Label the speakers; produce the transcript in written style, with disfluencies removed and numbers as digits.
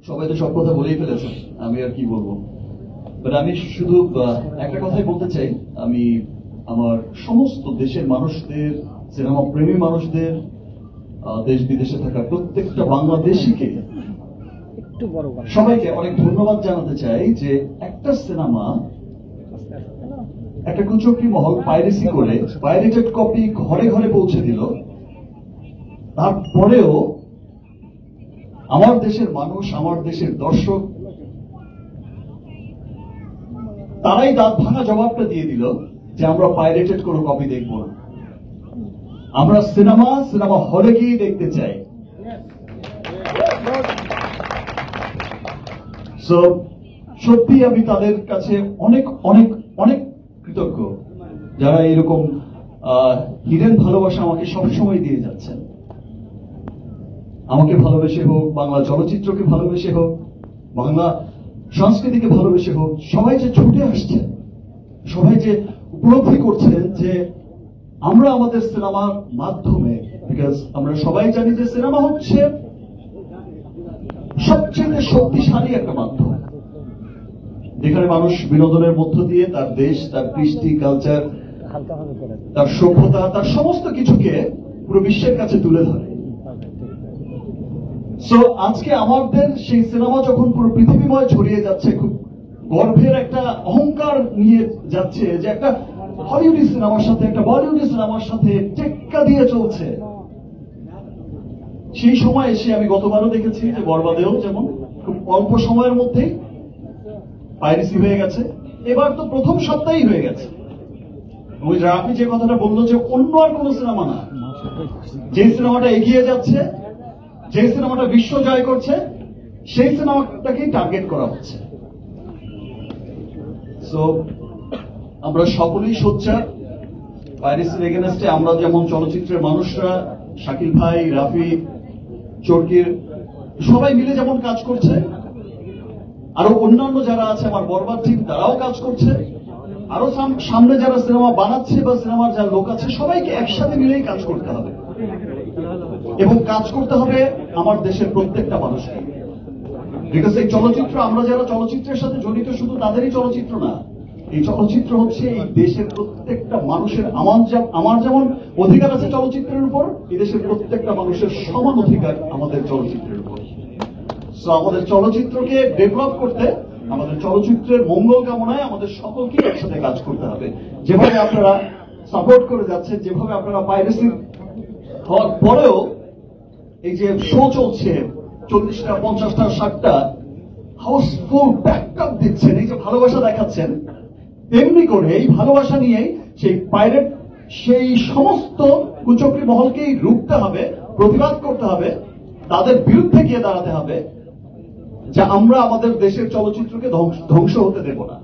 Speaker 1: সবাই তো সব কথা বলেই ফেলেছেন, আমি আর কি বলবো। বাট আমি শুধু একটা কথাই বলতে চাই। আমি আমার সমস্ত দেশের মানুষদের, সিনেমা প্রেমী মানুষদের, দেশ বিদেশে থাকা প্রত্যেকটা বাংলাদেশিকে, সবাইকে অনেক ধন্যবাদ জানাতে চাই যে একটা সিনেমা, একটা কুচক্রী মহল পাইরেসি করে পাইরেটেড কপি ঘরে ঘরে পৌঁছে দিল, তারপরেও আমার দেশের মানুষ, আমার দেশের দর্শক, তারাই দাঁত ভাঙা জবাবটা দিয়ে দিল যে আমরা পাইরেটেড কোনো কপি দেখব না, আমরা সিনেমা হলে গিয়ে দেখতে চাই। সো সত্যি আমি তাদের কাছে অনেক অনেক অনেক কৃতজ্ঞ, যারা এরকম হিডেন ভালোবাসা আমাকে সবসময় দিয়ে যাচ্ছেন। আমাকে ভালোবেসে হোক, বাংলা চলচ্চিত্রকে ভালোবেসে হোক, বাংলা সংস্কৃতিকে ভালোবেসে হোক, সবাই যে ছুটে আসছেন, সবাই যে উপলব্ধি করছেন যে আমরা আমাদের সিনেমার মাধ্যমে, বিকজ আমরা সবাই জানি যে সিনেমা হচ্ছে সবচেয়ে শক্তিশালী একটা মাধ্যম, যেখানে মানুষ বিনোদনের মধ্য দিয়ে তার দেশ, তার কৃষ্টি, কালচার, তার সভ্যতা, তার সমস্ত কিছুকে পুরো বিশ্বের কাছে তুলে ধরে। সো আজকে আমাদের সেই সিনেমা যখন পুরো পৃথিবীময় ছড়িয়ে যাচ্ছে, খুব গর্বের একটা অহংকার নিয়ে যাচ্ছে যে একটা হলিউডি সিনেমার সাথে, একটা বলিউডি সিনেমার সাথে টেক্কা দিয়ে চলছে, সেই সময় এসে আমি গতবারও দেখেছি যে বরবাদেও যেমন খুব অল্প সময়ের মধ্যেই পাইরেসি হয়ে গেছে, এবার তো প্রথম সপ্তাহেই হয়ে গেছে। ওই রাফি যে কথাটা বললো যে অন্য আর কোন সিনেমা না, যে সিনেমাটা এগিয়ে যাচ্ছে, যে সিনেমাটা বিশ্ব জয় করছে, সেই সিনেমাটাকেই টার্গেট করা হচ্ছে। সো আমরা সকলেই সোচ্চার পাইরেসির এগেনস্টে। আমরা যেমন চলচ্চিত্রের মানুষরা, শাকিল ভাই, রাফি, চরকির সবাই মিলে যেমন কাজ করছে, আরো অন্যান্য যারা আছে আমার বরবাদ টিম, তারাও কাজ করছে, আরো সামনে যারা সিনেমা বানাচ্ছে বা সিনেমার যারা লোক আছে, সবাইকে একসাথে মিলেই কাজ করতে হবে এবং কাজ করতে হবে আমার দেশের প্রত্যেকটা মানুষকে। বিকজ এই চলচ্চিত্র, আমরা যারা চলচ্চিত্রের সাথে জড়িত, শুধু তাদেরই চলচ্চিত্র না, এই চলচ্চিত্র হচ্ছে এই দেশের প্রত্যেকটা মানুষের। আমার যেমন অধিকার আছে চলচ্চিত্রের উপর, এই দেশের প্রত্যেকটা মানুষের সমান অধিকার আমাদের চলচ্চিত্রের উপর। সো আমাদের চলচ্চিত্রকে ডেভেলপ করতে, আমাদের চলচ্চিত্রের মঙ্গল কামনায় আমাদের সকলকে একসাথে কাজ করতে হবে। যেভাবে আপনারা সাপোর্ট করে যাচ্ছেন, যেভাবে আপনারা পাইরেসি হওয়ার পরেও এই যে শো চলছে 40টা, 50টা, 60টা হাউসফুল ব্যাকআপ দিচ্ছেন, এই যে ভালোবাসা দেখাচ্ছেন, তেমনি করে এই ভালোবাসা নিয়েই সেই পাইরেট, সেই সমস্ত কুচক্রী মহলকেই রুখতে হবে, প্রতিবাদ করতে হবে, তাদের বিরুদ্ধে গিয়ে দাঁড়াতে হবে, যে আমরা আমাদের দেশের চলচ্চিত্রকে ধ্বংস হতে দেব না।